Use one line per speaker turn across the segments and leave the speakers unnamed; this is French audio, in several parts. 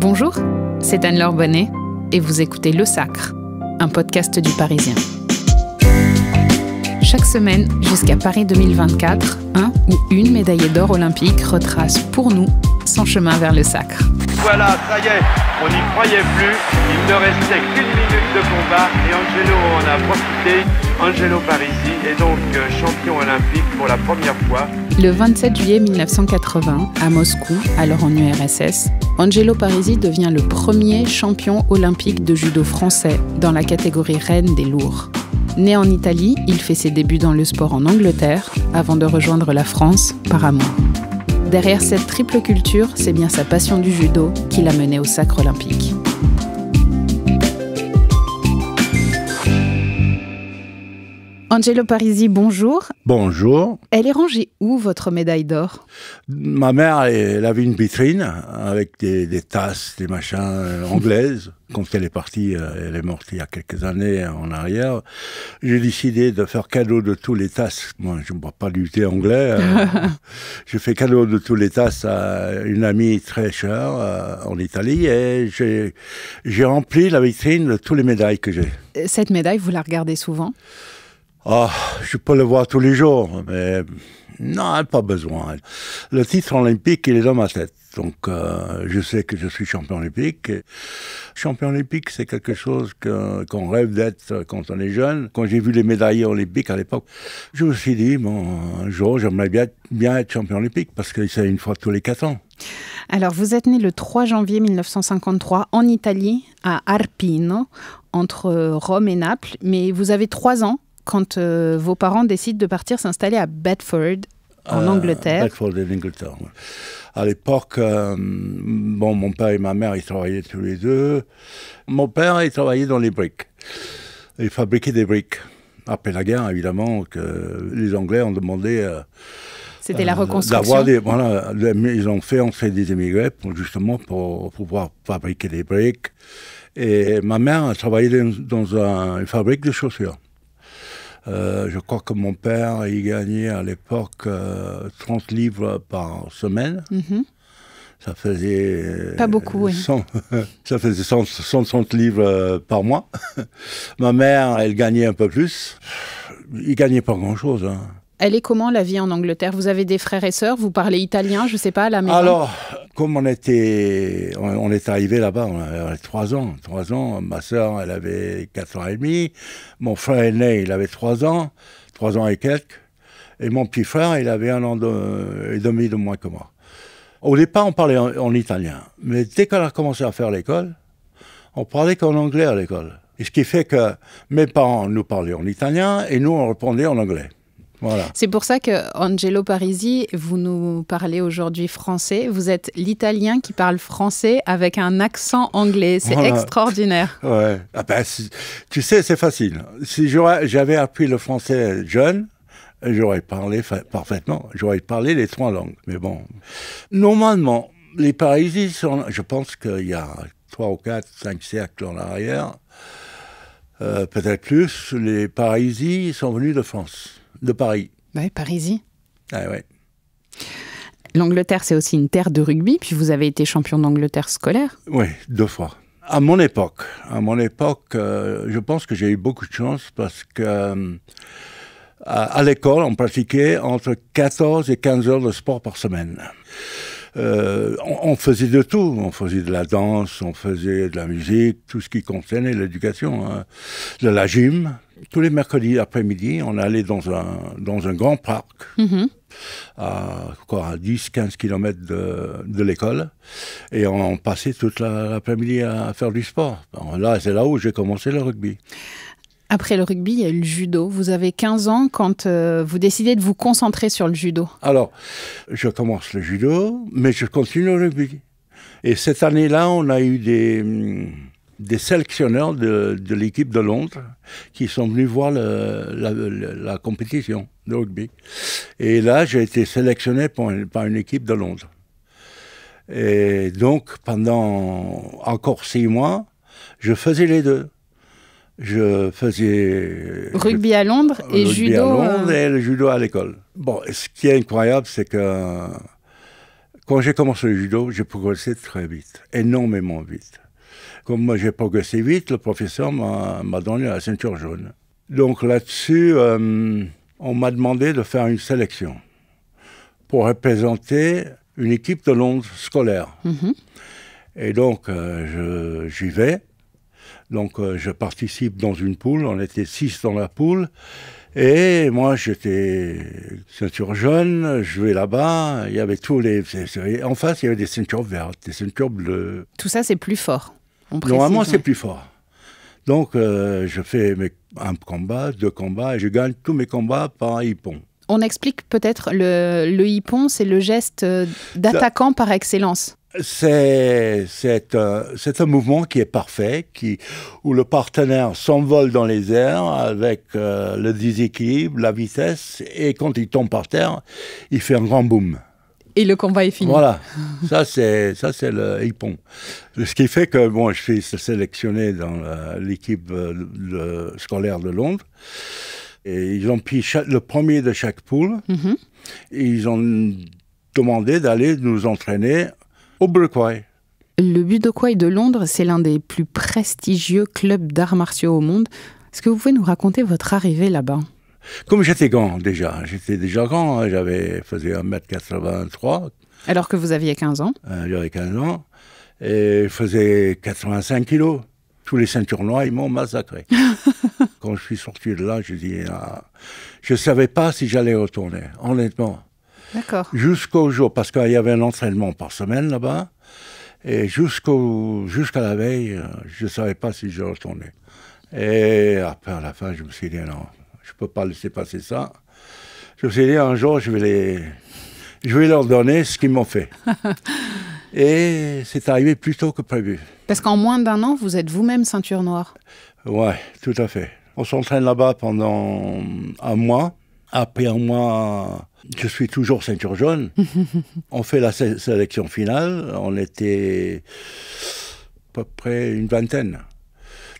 Bonjour, c'est Anne-Laure Bonnet et vous écoutez Le Sacre, un podcast du Parisien. Chaque semaine, jusqu'à Paris 2024, un ou une médaillée d'or olympique retrace pour nous son chemin vers le sacre.
Voilà, ça y est, on n'y croyait plus. Il ne restait qu'une minute de combat et Angelo en a profité. Angelo Parisi est donc champion olympique pour la première fois.
Le 27 juillet 1980, à Moscou, alors en URSS, Angelo Parisi devient le premier champion olympique de judo français dans la catégorie reine des lourds. Né en Italie, il fait ses débuts dans le sport en Angleterre avant de rejoindre la France par amour. Derrière cette triple culture, c'est bien sa passion du judo qui l'a mené au sacre olympique. Angelo Parisi, bonjour.
Bonjour.
Elle est rangée où, votre médaille d'or ?
Ma mère, elle avait une vitrine avec des tasses, des machins anglaises. Quand elle est partie, elle est morte il y a quelques années en arrière. J'ai décidé de faire cadeau de tous les tasses. Moi, je ne bois pas du thé anglais. J'ai fait cadeau de tous les tasses à une amie très chère en Italie et j'ai rempli la vitrine de toutes les médailles que j'ai.
Cette médaille, vous la regardez souvent ?
Je peux le voir tous les jours, mais non, pas besoin. Le titre olympique, il est dans ma tête. Donc, je sais que je suis champion olympique. Et champion olympique, c'est quelque chose qu'on rêve d'être quand on est jeune. Quand j'ai vu les médaillés olympiques à l'époque, je me suis dit, un jour, j'aimerais bien être champion olympique parce que c'est une fois tous les 4 ans.
Alors, vous êtes né le 3 janvier 1953 en Italie, à Arpino, entre Rome et Naples. Mais vous avez 3 ans quand vos parents décident de partir s'installer à Bedford, en Angleterre.
Bedford, en Angleterre, oui. À l'époque, mon père et ma mère, ils travaillaient tous les deux. Mon père, il travaillait dans les briques. Il fabriquait des briques. Après la guerre, évidemment, que les Anglais ont demandé...
C'était la reconstruction.
Ils ont fait entrer des immigrés justement pour pouvoir fabriquer des briques. Et ma mère a travaillé dans une fabrique de chaussures. Je crois que mon père, il gagnait à l'époque 30 livres par semaine. Mm-hmm. Ça faisait...
Pas beaucoup, oui.
Ça faisait 130 livres par mois. Ma mère, elle gagnait un peu plus. Il gagnait pas grand-chose, hein.
Elle est comment, la vie en Angleterre ? Vous avez des frères et sœurs ? Vous parlez italien, je ne sais pas, à la maison ?
Alors, comme on est arrivé là-bas, on avait 3 ans. 3 ans, ma sœur, elle avait 4 ans et demi. Mon frère aîné, il avait 3 ans. 3 ans et quelques. Et mon petit frère, il avait 1 an et demi de moins que moi. Au départ, on parlait en italien. Mais dès qu'on a commencé à faire l'école, on parlait qu'en anglais à l'école. Et ce qui fait que mes parents nous parlaient en italien et nous, on répondait en anglais. Voilà.
C'est pour ça que Angelo Parisi, vous nous parlez aujourd'hui français. Vous êtes l'Italien qui parle français avec un accent anglais. C'est extraordinaire.
Ouais. Tu sais, c'est facile. Si j'avais appris le français jeune, j'aurais parlé parfaitement. J'aurais parlé les 3 langues. Mais bon, normalement, les Parisi je pense qu'il y a 3 ou 4, 5 siècles en arrière, peut-être plus, les Parisi sont venus de France. De Paris.
Oui, Parisi.
Ah ouais.
L'Angleterre, c'est aussi une terre de rugby, puis vous avez été champion d'Angleterre scolaire.
Oui, 2 fois. À mon époque, je pense que j'ai eu beaucoup de chance parce que à l'école, on pratiquait entre 14 et 15 heures de sport par semaine. On faisait de tout. On faisait de la danse, on faisait de la musique, tout ce qui concernait l'éducation, hein. De la gym. Tous les mercredis après-midi, on allait dans un grand parc, à 10-15 km de l'école, et on passait toute l'après-midi à faire du sport. Alors c'est là où j'ai commencé le rugby.
Après le rugby, il y a eu le judo. Vous avez 15 ans quand vous décidez de vous concentrer sur le judo. Alors,
je commence le judo, mais je continue le rugby. Et cette année-là, on a eu des sélectionneurs de l'équipe de Londres qui sont venus voir la compétition de rugby. Et là, j'ai été sélectionné par une équipe de Londres. Et donc, pendant encore 6 mois, je faisais les deux. Je faisais...
Rugby à Londres et judo...
Rugby à Londres et le judo à l'école. Bon, ce qui est incroyable, c'est que Quand j'ai commencé le judo, j'ai progressé très vite, énormément vite. Comme moi j'ai progressé vite, le professeur m'a donné la ceinture jaune. Donc là-dessus, on m'a demandé de faire une sélection pour représenter une équipe de Londres scolaire. Et donc, j'y vais. Donc, je participe dans une poule. On était 6 dans la poule. Et moi, j'étais ceinture jaune. Je vais là-bas. Il y avait tous les... En face, il y avait des ceintures vertes, des ceintures bleues.
Tout ça, c'est plus fort.
Normalement, c'est plus fort. Donc, je fais un combat, 2 combats, et je gagne tous mes combats par hippon.
On explique peut-être le hippon, c'est le geste d'attaquant par excellence.
C'est un mouvement qui est parfait, où le partenaire s'envole dans les airs avec le déséquilibre, la vitesse, et quand il tombe par terre, il fait un grand boom.
Et le combat est fini.
Voilà, ça c'est le hippon. Ce qui fait que je suis sélectionné dans l'équipe scolaire de Londres. Et ils ont pris le premier de chaque poule. Et ils ont demandé d'aller nous entraîner au Budokwai.
Le Budokwai de Londres, c'est l'un des plus prestigieux clubs d'arts martiaux au monde. Est-ce que vous pouvez nous raconter votre arrivée là-bas ?
Comme j'étais grand déjà, grand, faisais 1m83.
Alors que vous aviez 15 ans ?
J'avais 15 ans, et je faisais 85 kilos. Tous les ceintures noires, ils m'ont massacré. Quand je suis sorti de là, je ne savais pas si j'allais retourner, honnêtement.
D'accord.
Jusqu'au jour, parce qu'il y avait un entraînement par semaine là-bas, et jusqu'à la veille, je ne savais pas si je retournais. Et après, à la fin, je me suis dit, non, je ne peux pas laisser passer ça. Je me suis dit, un jour, je vais leur donner ce qu'ils m'ont fait. Et c'est arrivé plus tôt que prévu.
Parce qu'en moins d'1 an, vous êtes vous-même ceinture noire.
Ouais, tout à fait. On s'entraîne là-bas pendant 1 mois. Après 1 mois, je suis toujours ceinture jaune. On fait la sélection finale. On était à peu près une vingtaine.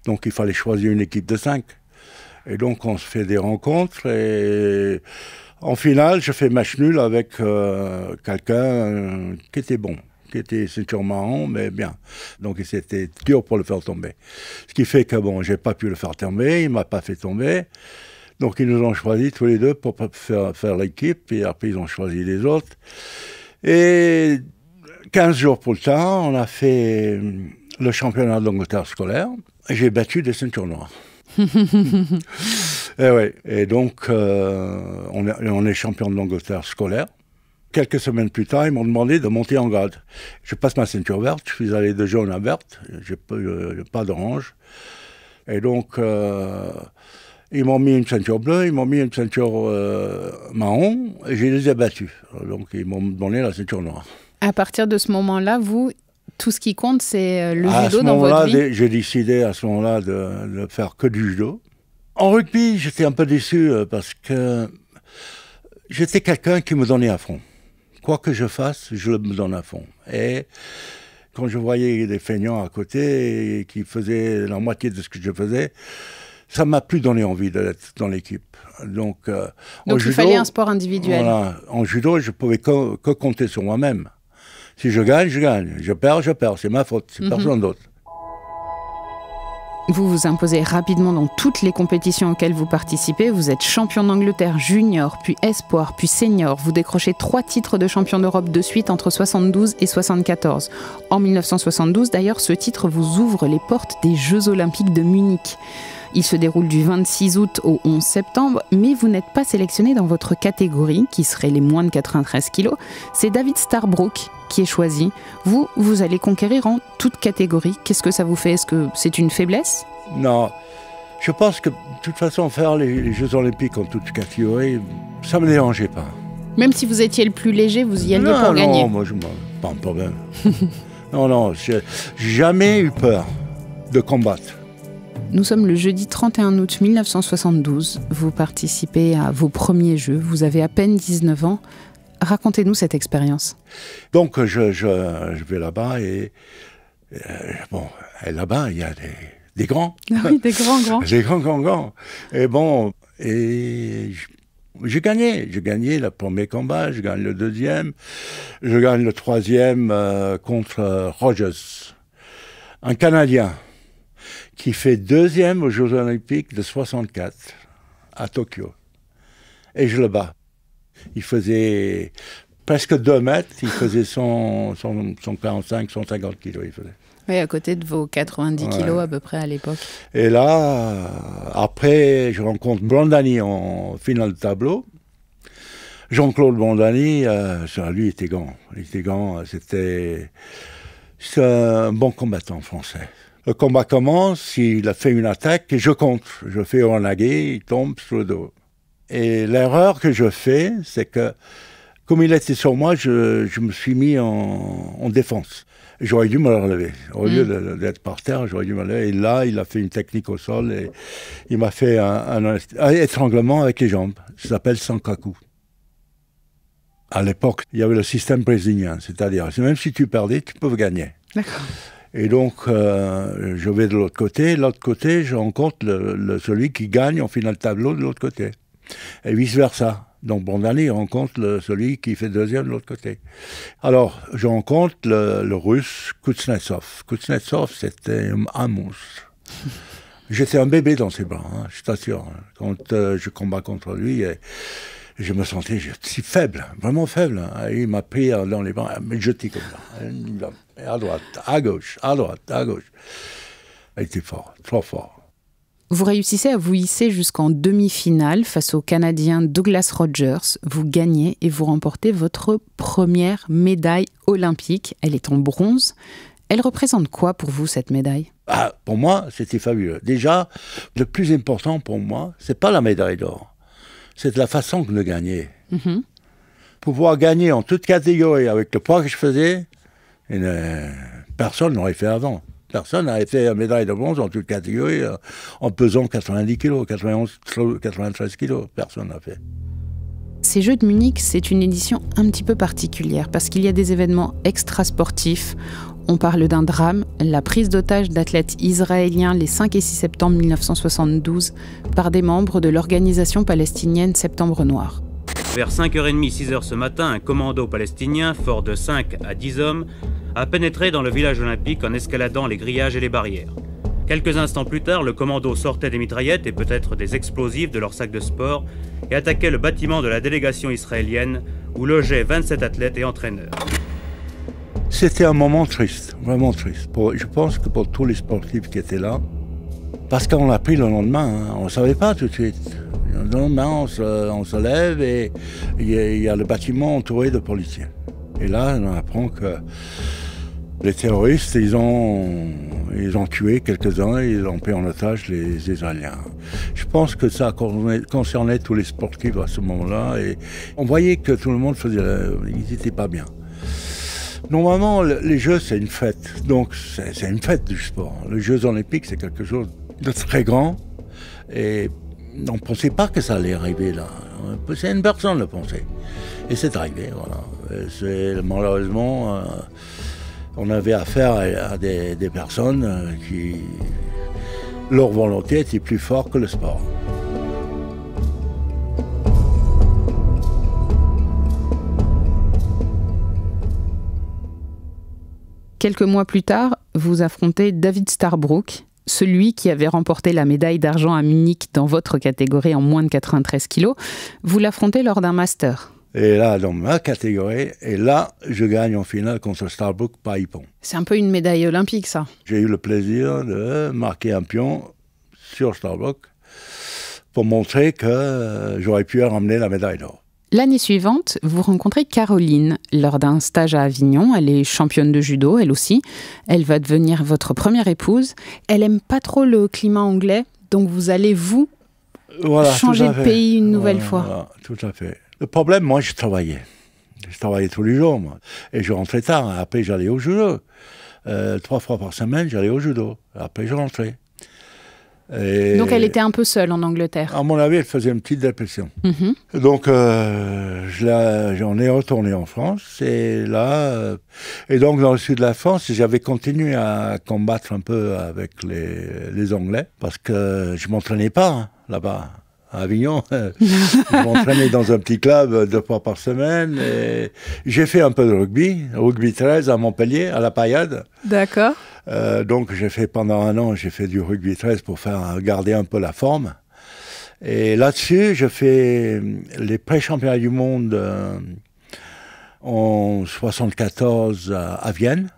Donc il fallait choisir une équipe de 5. Et donc on se fait des rencontres. Et en finale, je fais match nul avec quelqu'un qui était bon, qui était ceinture marron, mais bien. Donc c'était dur pour le faire tomber. Ce qui fait que j'ai pas pu le faire tomber, il m'a pas fait tomber. Donc ils nous ont choisis tous les deux pour faire l'équipe, et après ils ont choisi les autres. Et 15 jours plus tard, on a fait le championnat d'Angleterre scolaire, et j'ai battu des ceintures noires. Et donc on est champion d'Angleterre scolaire. Quelques semaines plus tard, ils m'ont demandé de monter en grade. Je passe ma ceinture verte, je suis allé de jaune à verte, j'ai pas d'orange. Et donc, ils m'ont mis une ceinture bleue, ils m'ont mis une ceinture marron, et je les ai battus. Donc, ils m'ont donné la ceinture noire.
À partir de ce moment-là, vous, tout ce qui compte, c'est le judo dans votre vie ?
J'ai décidé à ce moment-là de faire que du judo. En rugby, j'étais un peu déçu parce que j'étais quelqu'un qui me donnait à fond. Quoi que je fasse, je me donne à fond. Et quand je voyais des feignants à côté qui faisaient la moitié de ce que je faisais, ça m'a plus donné envie d'être dans l'équipe. Donc
il judo, fallait un sport individuel.
Voilà, en judo, je pouvais que compter sur moi-même. Si je gagne, je gagne. Je perds, je perds. C'est ma faute, c'est personne d'autre.
Vous vous imposez rapidement dans toutes les compétitions auxquelles vous participez. Vous êtes champion d'Angleterre junior, puis espoir, puis senior. Vous décrochez 3 titres de champion d'Europe de suite entre 72 et 74. En 1972, d'ailleurs, ce titre vous ouvre les portes des Jeux Olympiques de Munich. Il se déroule du 26 août au 11 septembre, mais vous n'êtes pas sélectionné dans votre catégorie, qui serait les moins de 93 kilos. C'est David Starbrook qui est choisi. Vous allez conquérir en toute catégorie. Qu'est-ce que ça vous fait ? Est-ce que c'est une faiblesse ?
Non. Je pense que, de toute façon, faire les Jeux Olympiques en toute catégorie, ça ne me dérangeait pas.
Même si vous étiez le plus léger, vous y alliez pour gagner ?
Non, moi, pas un problème. Non, j'ai jamais eu peur de combattre.
Nous sommes le jeudi 31 août 1972. Vous participez à vos premiers Jeux. Vous avez à peine 19 ans. Racontez-nous cette expérience.
Donc, je vais là-bas et là-bas, il y a des grands.
Ah oui, des grands.
Des grands. Et J'ai gagné le premier combat, je gagne le deuxième, je gagne le troisième contre Rogers, un Canadien qui fait deuxième aux Jeux Olympiques de 64 à Tokyo. Et je le bats. Il faisait presque 2 mètres, il faisait 145, 150 kilos. Il faisait.
Oui, à côté de vos 90 kilos à peu près à l'époque.
Et là, après, je rencontre Brandani en finale de tableau. Jean-Claude Brandani, lui, il était grand. C'était un bon combattant français. Le combat commence, il a fait une attaque et je contre. Je fais un nagué, il tombe sur le dos. Et l'erreur que je fais, c'est que, comme il était sur moi, je me suis mis en défense. J'aurais dû me relever. Au lieu d'être par terre, j'aurais dû me relever. Et là, il a fait une technique au sol et il m'a fait un étranglement avec les jambes. Ça s'appelle sankaku. À l'époque, il y avait le système brésilien. C'est-à-dire, même si tu perdais, tu peux gagner.
D'accord.
Et donc, je vais de l'autre côté. De l'autre côté, je rencontre celui qui gagne en finale tableau de l'autre côté. Et vice-versa. Donc, Brandani rencontre celui qui fait deuxième de l'autre côté. Alors, je rencontre le russe Kuznetsov. Kuznetsov, c'était un monstre. J'étais un bébé dans ses bras, hein, je t'assure. Quand je combats contre lui, je me sentais si faible, vraiment faible. Hein. Il m'a pris dans les bras, me jeté comme ça. À droite, à gauche, à droite, à gauche. Il était fort, trop fort.
Vous réussissez à vous hisser jusqu'en demi-finale face au Canadien Douglas Rogers. Vous gagnez et vous remportez votre première médaille olympique. Elle est en bronze. Elle représente quoi pour vous, cette médaille ?
Pour moi, c'était fabuleux. Déjà, le plus important pour moi, c'est pas la médaille d'or. C'est la façon de le gagner. Pouvoir gagner en toute catégorie avec le poids que je faisais, personne n'aurait fait avant. Personne n'a fait une médaille de bronze en toute catégorie en pesant 90 kilos, 93 kilos. Personne n'a fait.
Ces Jeux de Munich, c'est une édition un petit peu particulière parce qu'il y a des événements extrasportifs. On parle d'un drame, la prise d'otage d'athlètes israéliens les 5 et 6 septembre 1972 par des membres de l'organisation palestinienne Septembre Noir.
Vers 5h30, 6h ce matin, un commando palestinien, fort de 5 à 10 hommes, a pénétré dans le village olympique en escaladant les grillages et les barrières. Quelques instants plus tard, le commando sortait des mitraillettes et peut-être des explosifs de leur sac de sport et attaquait le bâtiment de la délégation israélienne où logeaient 27 athlètes et entraîneurs.
C'était un moment triste, vraiment triste. Je pense que pour tous les sportifs qui étaient là, parce qu'on l'a pris le lendemain, hein, on ne savait pas tout de suite. Le lendemain, on se lève et il y a le bâtiment entouré de policiers. Et là, on apprend que les terroristes, ils ont tué quelques-uns et ils ont pris en otage les Israéliens. Je pense que ça concernait tous les sportifs à ce moment-là. Et on voyait que tout le monde ils n'étaient pas bien. Normalement, les Jeux, c'est une fête. Donc, c'est une fête du sport. Les Jeux olympiques, c'est quelque chose de très grand. Et on ne pensait pas que ça allait arriver là. C'est une personne le pensait. Et c'est arrivé, voilà. Malheureusement, on avait affaire à des personnes qui, leur volonté était plus forte que le sport.
Quelques mois plus tard, vous affrontez David Starbrook, celui qui avait remporté la médaille d'argent à Munich dans votre catégorie en moins de 93 kilos. Vous l'affrontez lors d'un master.
Et là, dans ma catégorie, et là, je gagne en finale contre Starbrook par ippon.
C'est un peu une médaille olympique, ça.
J'ai eu le plaisir de marquer un pion sur Starbrook pour montrer que j'aurais pu ramener la médaille d'or.
L'année suivante, vous rencontrez Caroline lors d'un stage à Avignon. Elle est championne de judo, elle aussi. Elle va devenir votre première épouse. Elle aime pas trop le climat anglais, donc vous allez, changer de pays une nouvelle fois.
Voilà, tout à fait. Le problème, moi, je travaillais. Je travaillais tous les jours, moi. Et je rentrais tard. Après, j'allais au judo. 3 fois par semaine, j'allais au judo. Après, je rentrais. Et
donc, elle était un peu seule en Angleterre.
À mon avis, elle faisait une petite dépression. Donc, j'en ai retourné en France. Et là, et donc, dans le sud de la France, j'avais continué à combattre un peu avec les Anglais. Parce que je ne m'entraînais pas là-bas. à Avignon. Je m'entraînais dans un petit club 2 fois par semaine. J'ai fait un peu de rugby 13 à Montpellier, à la Paillade.
D'accord.
Donc j'ai fait pendant 1 an, j'ai fait du rugby 13 pour garder un peu la forme. Et là-dessus, je fais les pré-championnats du monde en 74 à Vienne.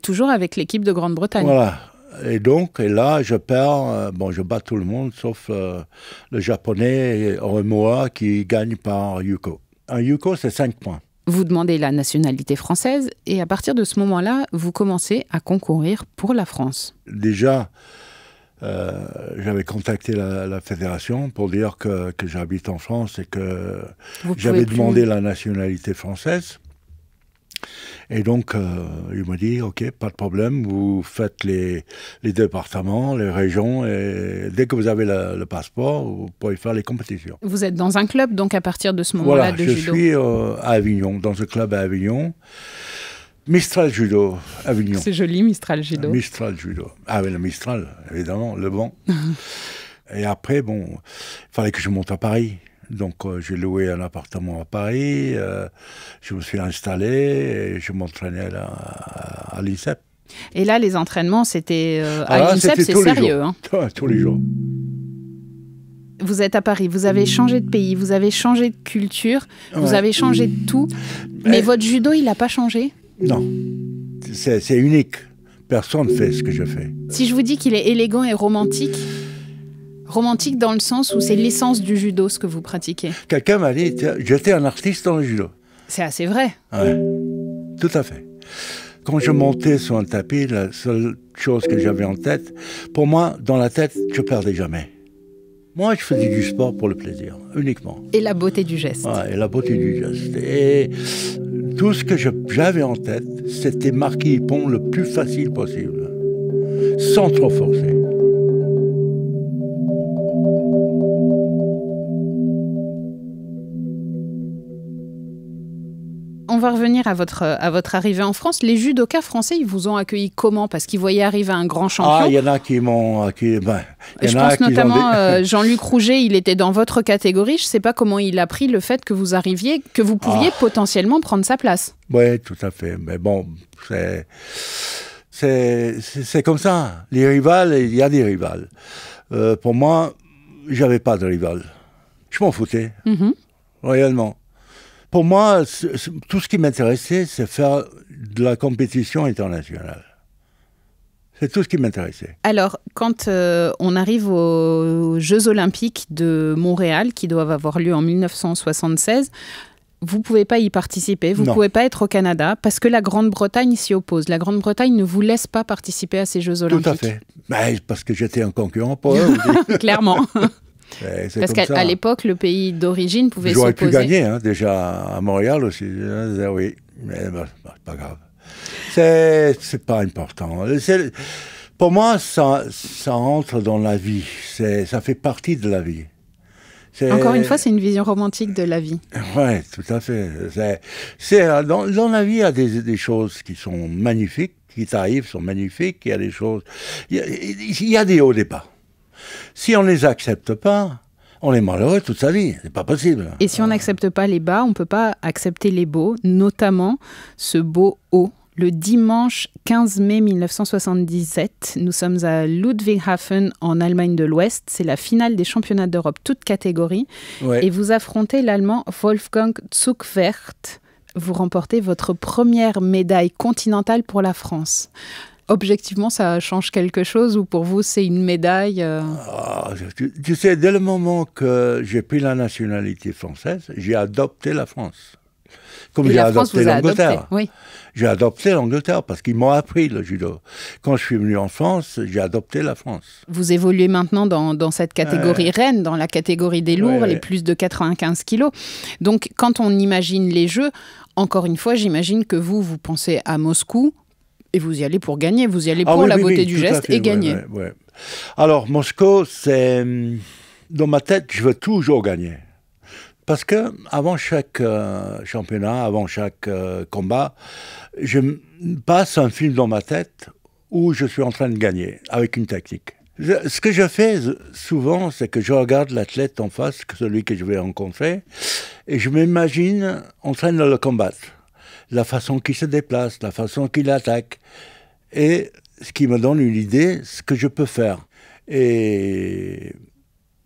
Toujours avec l'équipe de Grande-Bretagne.
Voilà. Et là, je perds, je bats tout le monde, sauf le japonais Oremoa qui gagne par Yuko. Un Yuko, c'est 5 points.
Vous demandez la nationalité française et à partir de ce moment-là, vous commencez à concourir pour la France.
Déjà, j'avais contacté la fédération pour dire que j'habite en France et que j'avais demandé la nationalité française. Et donc, il m'a dit, OK, pas de problème, vous faites les départements, les régions, et dès que vous avez le passeport, vous pouvez faire les compétitions.
Vous êtes dans un club, donc à partir de ce moment-là, de judo?
Je suis à Avignon, dans un club à Avignon. Mistral Judo, Avignon.
C'est joli, Mistral Judo.
Mistral Judo. Ah oui, le Mistral, évidemment, le vent. Et après, il fallait que je monte à Paris. Donc, j'ai loué un appartement à Paris, je me suis installé et je m'entraînais à l'INSEP.
Et là, les entraînements, c'était à l'INSEP, c'est sérieux.
Tous les jours.
Vous êtes à Paris, vous avez changé de pays, vous avez changé de culture, vous avez changé de tout, mais votre judo, il n'a pas changé?
Non, c'est unique. Personne ne fait ce que je fais.
Si je vous dis qu'il est élégant et romantique dans le sens où c'est l'essence du judo, ce que vous pratiquez.
Quelqu'un m'a dit, j'étais un artiste dans le judo.
C'est assez vrai.
Oui, tout à fait. Quand je montais sur un tapis, la seule chose que j'avais en tête, pour moi, dans la tête, je ne perdais jamais. Moi, je faisais du sport pour le plaisir, uniquement.
Et la beauté du geste.
Ouais, et la beauté du geste. Et tout ce que j'avais en tête, c'était marquer Ippon le plus facile possible, sans trop forcer.
On va revenir à votre arrivée en France. Les judokas français, ils vous ont accueilli comment? Parce qu'ils voyaient arriver un grand champion.
Ah, il y en a qui m'ont...
Je pense notamment Jean-Luc Rouget, il était dans votre catégorie. Je ne sais pas comment il a pris le fait que vous arriviez, que vous pouviez potentiellement prendre sa place.
Oui, tout à fait. Mais bon, c'est comme ça. Les rivales, il y a des rivales. Pour moi, je n'avais pas de rival. Je m'en foutais, réellement. Pour moi, tout ce qui m'intéressait, c'est faire de la compétition internationale. C'est tout ce qui m'intéressait.
Alors, quand on arrive aux Jeux Olympiques de Montréal, qui doivent avoir lieu en 1976, vous ne pouvez pas y participer, vous ne pouvez pas être au Canada, parce que la Grande-Bretagne s'y oppose. La Grande-Bretagne ne vous laisse pas participer à ces Jeux Olympiques.
Tout à fait. Mais parce que j'étais un concurrent pour eux.
Clairement. Parce qu'à l'époque, le pays d'origine pouvait s'opposer.
J'aurais pu gagner, déjà à Montréal aussi. Oui, mais c'est pas grave. C'est pas important. Pour moi, ça entre dans la vie. Ça fait partie de la vie.
Encore une fois, c'est une vision romantique de la vie. Oui,
tout à fait. Dans la vie, il y a des choses qui sont magnifiques, qui t'arrivent, sont magnifiques. Il y a des choses... Il y a des hauts et des bas. Si on ne les accepte pas, on est malheureux toute sa vie. C'est pas possible.
Et si on n'accepte pas les bas, on ne peut pas accepter les beaux, notamment ce beau haut. Le dimanche 15 mai 1977, nous sommes à Ludwigshafen en Allemagne de l'Ouest. C'est la finale des championnats d'Europe, toutes catégories. Ouais. Et vous affrontez l'Allemand Wolfgang Zuckwert. Vous remportez votre première médaille continentale pour la France. Objectivement, ça change quelque chose ou pour vous, c'est une médaille
tu sais, dès le moment que j'ai pris la nationalité française, j'ai adopté la France. Comme j'ai adopté l'Angleterre. Oui. J'ai adopté l'Angleterre parce qu'ils m'ont appris le judo. Quand je suis venu en France, j'ai adopté la France.
Vous évoluez maintenant dans cette catégorie reine, dans la catégorie des lourds, les plus de 95 kilos. Donc, quand on imagine les Jeux, encore une fois, j'imagine que vous pensez à Moscou, et vous y allez pour gagner, vous y allez pour la beauté du geste et gagner.
Ouais. Alors, Moscou, c'est... Dans ma tête, je veux toujours gagner. Parce que avant chaque championnat, avant chaque combat, je passe un film dans ma tête où je suis en train de gagner, avec une technique. Ce que je fais souvent, c'est que je regarde l'athlète en face, celui que je vais rencontrer, et je m'imagine en train de le combattre. La façon qu'il se déplace, la façon qu'il attaque, et ce qui me donne une idée de ce que je peux faire. Et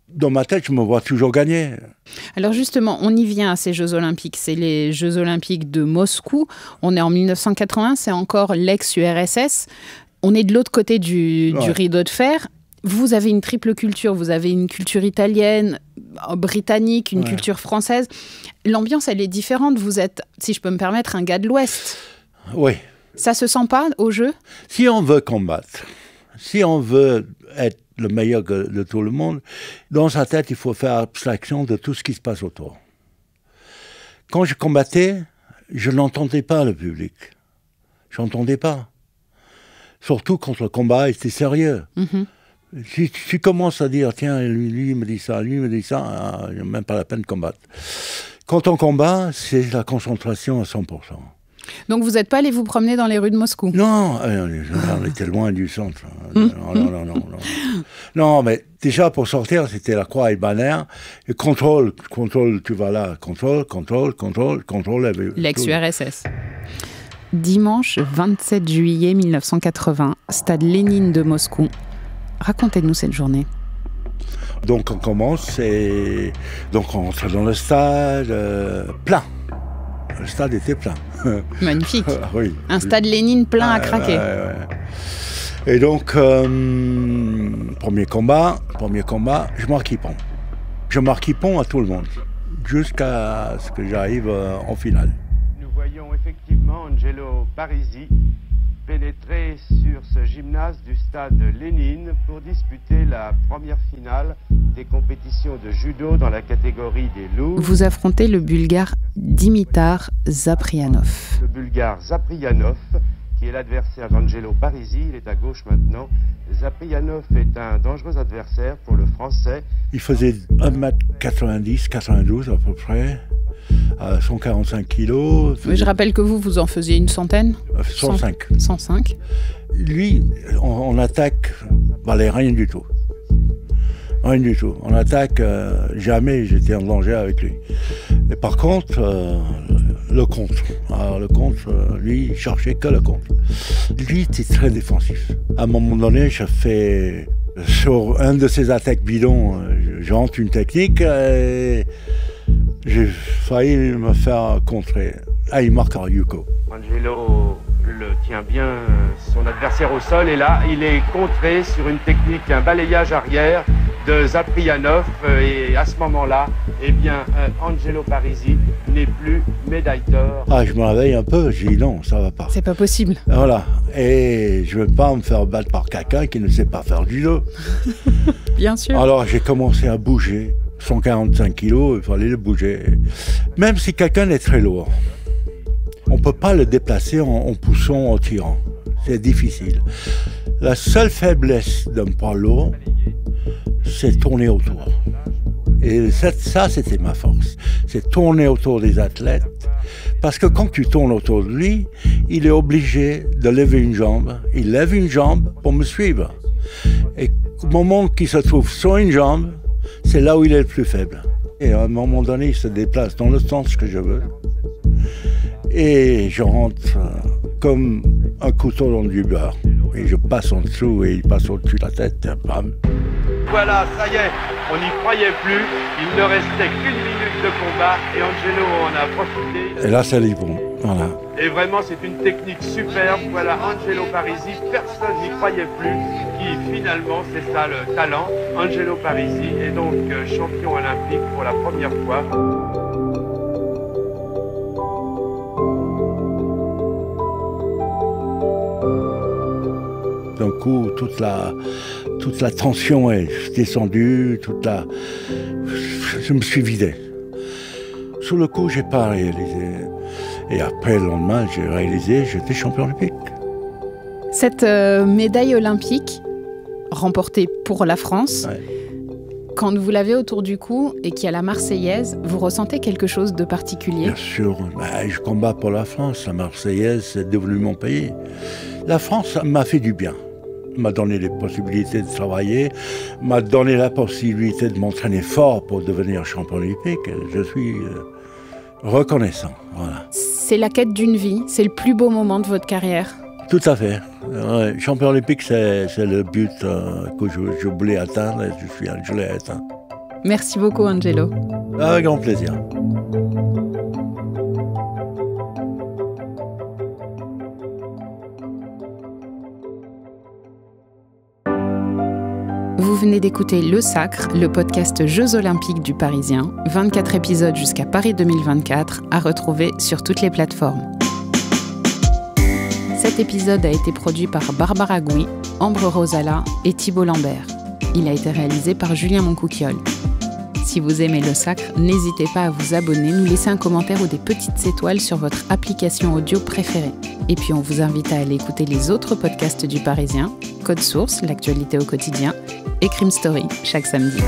dans ma tête, je me vois toujours gagner.
Alors justement, on y vient à ces Jeux Olympiques. C'est les Jeux Olympiques de Moscou. On est en 1980, c'est encore l'ex-URSS. On est de l'autre côté du rideau de fer. Vous avez une triple culture. Vous avez une culture italienne, britannique, une culture française. L'ambiance, elle est différente. Vous êtes, si je peux me permettre, un gars de l'Ouest.
Oui.
Ça se sent pas au jeu?
Si on veut combattre, si on veut être le meilleur de tout le monde, dans sa tête, il faut faire abstraction de tout ce qui se passe autour. Quand je combattais, je n'entendais pas le public. Je n'entendais pas. Surtout quand le combat était sérieux. Mm-hmm. Si tu commences à dire, tiens, lui me dit ça, il n'y a même pas la peine de combattre. Quand on combat, c'est la concentration à 100%.
Donc vous n'êtes pas allé vous promener dans les rues de Moscou?
Non, on était loin du centre. Non, mais déjà pour sortir, c'était la croix et banner. Et contrôle, tu vas là. Contrôle.
L'ex-URSS. Dimanche 27 juillet 1980, stade Lénine de Moscou. Racontez-nous cette journée.
Donc on commence et donc on entre dans le stade plein. Le stade était plein.
Magnifique.
Oui.
Un stade Lénine plein à craquer.
Et donc, premier combat, je marque Hippon. Je marque Hippon à tout le monde, jusqu'à ce que j'arrive en finale.
Nous voyons effectivement Angelo Parisi pénétrer sur ce gymnase du stade Lénine pour disputer la première finale des compétitions de judo dans la catégorie des lourds.
Vous affrontez le Bulgare Dimitar Zaprianov.
Le Bulgare Zaprianov, qui est l'adversaire d'Angelo Parisi, il est à gauche maintenant. Zaprianov est un dangereux adversaire pour le Français.
Il faisait 1m90, 92 à peu près, à 145 kilos.
Oui, je rappelle que vous en faisiez une centaine.
105.
105.
Lui, on attaque, valait rien du tout. Rien du tout. On attaque, jamais j'étais en danger avec lui. Et par contre, le contre. Alors, le contre, lui, il cherchait que le contre. Lui, était très défensif. À un moment donné, je fais, sur un de ses attaques bidons, j'entre une technique et j'ai failli me faire contrer. Ah, il marque un Yuko.
Angelo le tient bien son adversaire au sol et là, il est contré sur une technique, un balayage arrière de Zaprianov et à ce moment-là, eh bien, Angelo Parisi n'est plus médaille d'or.
Ah, je me réveille un peu, j'ai dit non, ça va pas.
C'est pas possible.
Voilà, et je veux pas me faire battre par quelqu'un qui ne sait pas faire du judo.
Bien sûr.
Alors j'ai commencé à bouger, 145 kilos, il fallait le bouger. Même si quelqu'un est très lourd, on ne peut pas le déplacer en poussant, en tirant. C'est difficile. La seule faiblesse d'un poids lourd, c'est tourner autour. Et ça, c'était ma force. C'est tourner autour des athlètes. Parce que quand tu tournes autour de lui, il est obligé de lever une jambe. Il lève une jambe pour me suivre. Et au moment qu'il se trouve sur une jambe, c'est là où il est le plus faible. Et à un moment donné, il se déplace dans le sens que je veux. Et je rentre comme un couteau dans du beurre. Et je passe en dessous et il passe au-dessus de la tête. Bam.
Voilà, ça y est, on n'y croyait plus. Il ne restait qu'une minute de combat et Angelo en a profité.
Et là, c'est Hippon. Voilà.
Et vraiment, c'est une technique superbe. Voilà, Angelo Parisi, personne n'y croyait plus. Qui finalement, c'est ça le talent. Angelo Parisi est donc champion olympique pour la première fois.
D'un coup, toute la tension est descendue, je me suis vidé. Sur le coup, j'ai pas réalisé. Et après, le lendemain, j'ai réalisé, j'étais champion olympique.
Cette médaille olympique remportée pour la France,
ouais.
Quand vous l'avez autour du cou et qu'il y a la Marseillaise, vous ressentez quelque chose de particulier?
Bien sûr, je combats pour la France. La Marseillaise, c'est devenu mon pays. La France m'a fait du bien. m'a donné les possibilités de travailler, m'a donné la possibilité de m'entraîner fort pour devenir champion olympique. Je suis reconnaissant. Voilà.
C'est la quête d'une vie, c'est le plus beau moment de votre carrière.
Tout à fait. Ouais, champion olympique, c'est le but que je voulais atteindre et je l'ai atteint.
Merci beaucoup, Angelo.
Avec grand plaisir.
Vous venez d'écouter Le Sacre, le podcast Jeux Olympiques du Parisien, 24 épisodes jusqu'à Paris 2024, à retrouver sur toutes les plateformes. Cet épisode a été produit par Barbara Gouy, Ambre Rosala et Thibault Lambert. Il a été réalisé par Julien Moncouquiol. Si vous aimez Le Sacre, n'hésitez pas à vous abonner, nous laisser un commentaire ou des petites étoiles sur votre application audio préférée. Et puis on vous invite à aller écouter les autres podcasts du Parisien, Code Source, l'actualité au quotidien, et Crime Story, chaque samedi.